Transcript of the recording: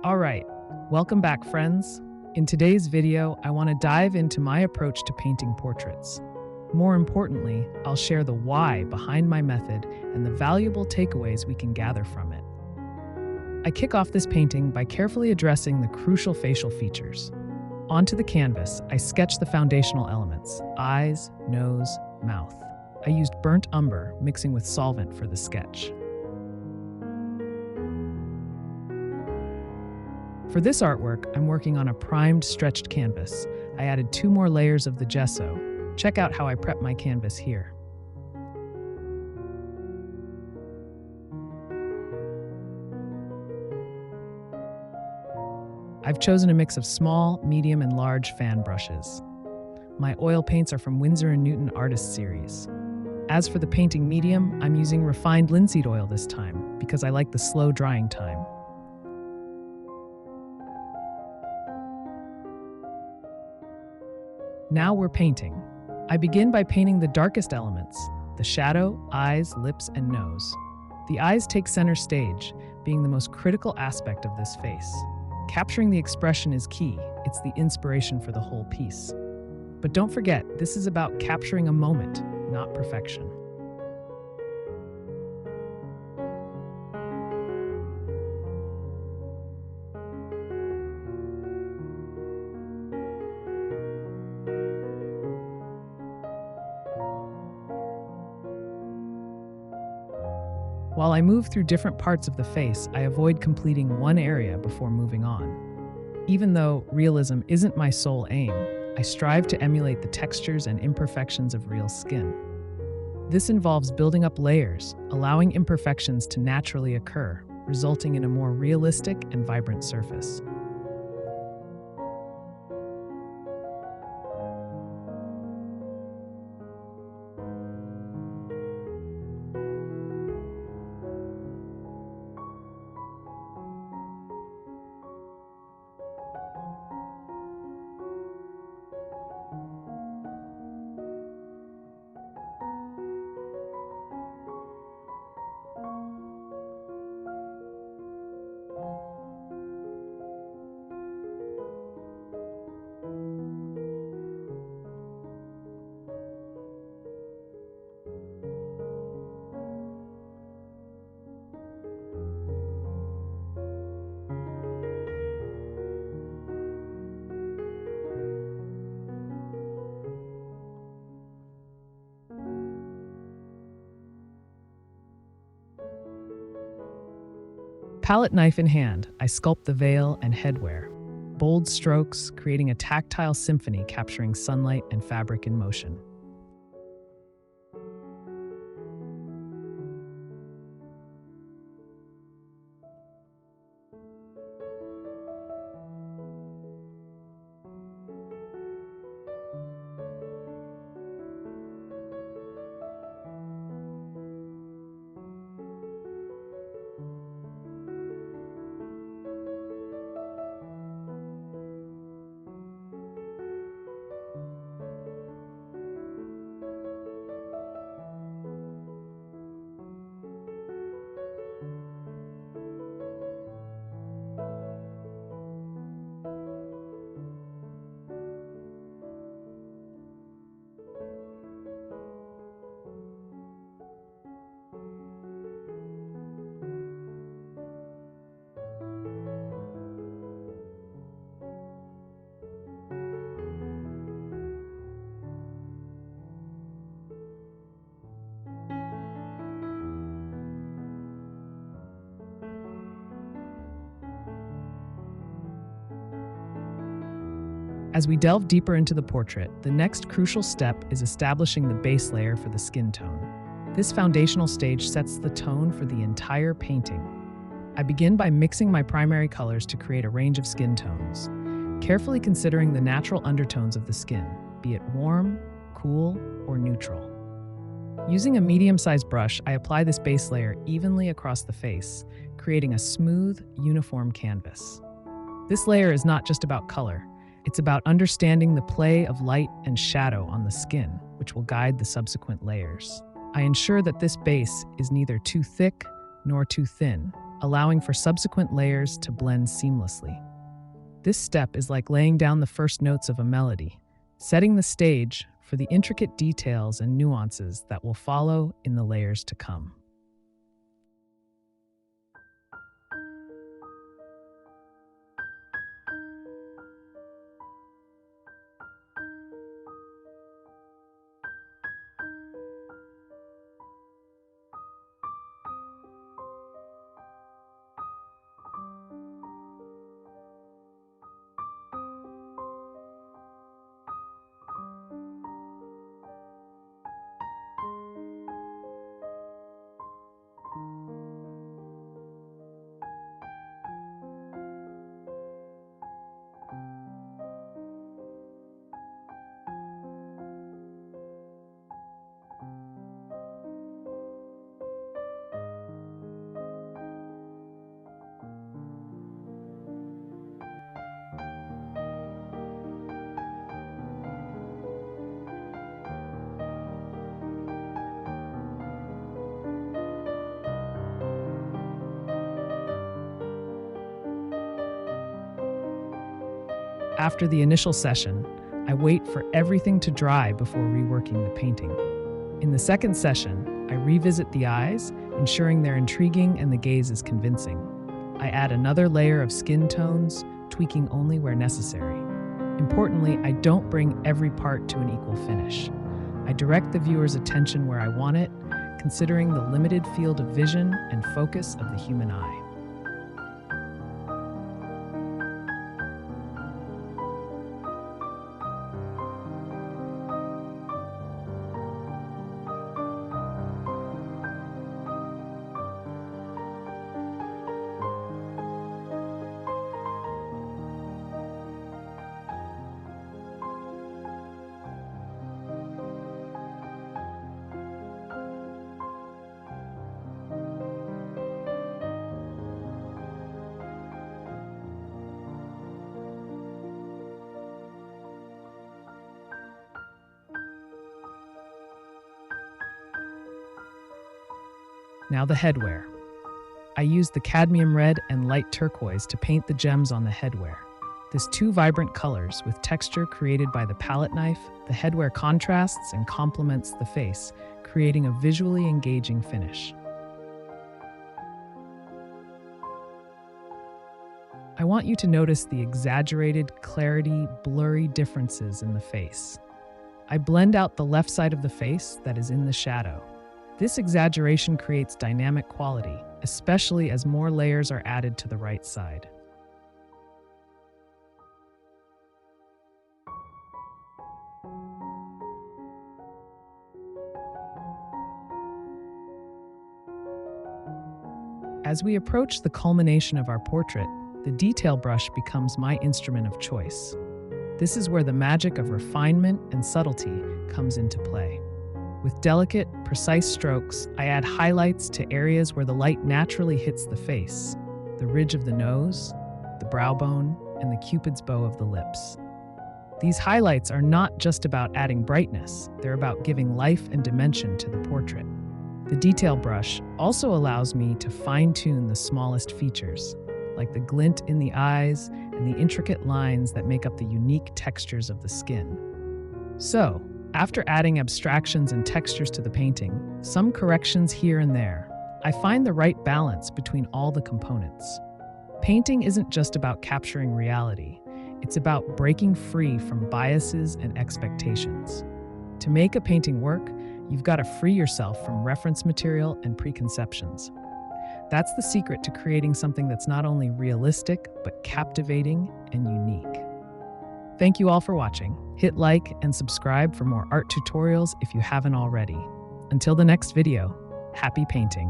All right, welcome back, friends. In today's video, I want to dive into my approach to painting portraits. More importantly, I'll share the why behind my method and the valuable takeaways we can gather from it. I kick off this painting by carefully addressing the crucial facial features. Onto the canvas, I sketch the foundational elements: eyes, nose, mouth. I used burnt umber mixing with solvent for the sketch. For this artwork, I'm working on a primed, stretched canvas. I added 2 more layers of the gesso. Check out how I prep my canvas here. I've chosen a mix of small, medium, and large fan brushes. My oil paints are from Winsor & Newton Artist Series. As for the painting medium, I'm using refined linseed oil this time because I like the slow drying time. Now we're painting. I begin by painting the darkest elements: the shadow, eyes, lips, and nose. The eyes take center stage, being the most critical aspect of this face. Capturing the expression is key. It's the inspiration for the whole piece. But don't forget, this is about capturing a moment, not perfection. While I move through different parts of the face, I avoid completing one area before moving on. Even though realism isn't my sole aim, I strive to emulate the textures and imperfections of real skin. This involves building up layers, allowing imperfections to naturally occur, resulting in a more realistic and vibrant surface. Palette knife in hand, I sculpt the veil and headwear. Bold strokes, creating a tactile symphony capturing sunlight and fabric in motion. As we delve deeper into the portrait, the next crucial step is establishing the base layer for the skin tone. This foundational stage sets the tone for the entire painting. I begin by mixing my primary colors to create a range of skin tones, carefully considering the natural undertones of the skin, be it warm, cool, or neutral. Using a medium-sized brush, I apply this base layer evenly across the face, creating a smooth, uniform canvas. This layer is not just about color. It's about understanding the play of light and shadow on the skin, which will guide the subsequent layers. I ensure that this base is neither too thick nor too thin, allowing for subsequent layers to blend seamlessly. This step is like laying down the first notes of a melody, setting the stage for the intricate details and nuances that will follow in the layers to come. After the initial session, I wait for everything to dry before reworking the painting. In the second session, I revisit the eyes, ensuring they're intriguing and the gaze is convincing. I add another layer of skin tones, tweaking only where necessary. Importantly, I don't bring every part to an equal finish. I direct the viewer's attention where I want it, considering the limited field of vision and focus of the human eye. Now the headwear. I used the cadmium red and light turquoise to paint the gems on the headwear. This two vibrant colors with texture created by the palette knife, the headwear contrasts and complements the face, creating a visually engaging finish. I want you to notice the exaggerated clarity, blurry differences in the face. I blend out the left side of the face that is in the shadow. This exaggeration creates dynamic quality, especially as more layers are added to the right side. As we approach the culmination of our portrait, the detail brush becomes my instrument of choice. This is where the magic of refinement and subtlety comes into play. With delicate, precise strokes, I add highlights to areas where the light naturally hits the face, the ridge of the nose, the brow bone, and the cupid's bow of the lips. These highlights are not just about adding brightness, they're about giving life and dimension to the portrait. The detail brush also allows me to fine-tune the smallest features, like the glint in the eyes and the intricate lines that make up the unique textures of the skin. So, after adding abstractions and textures to the painting, some corrections here and there, I find the right balance between all the components. Painting isn't just about capturing reality, it's about breaking free from biases and expectations. To make a painting work, you've got to free yourself from reference material and preconceptions. That's the secret to creating something that's not only realistic, but captivating and unique. Thank you all for watching. Hit like and subscribe for more art tutorials if you haven't already. Until the next video, happy painting.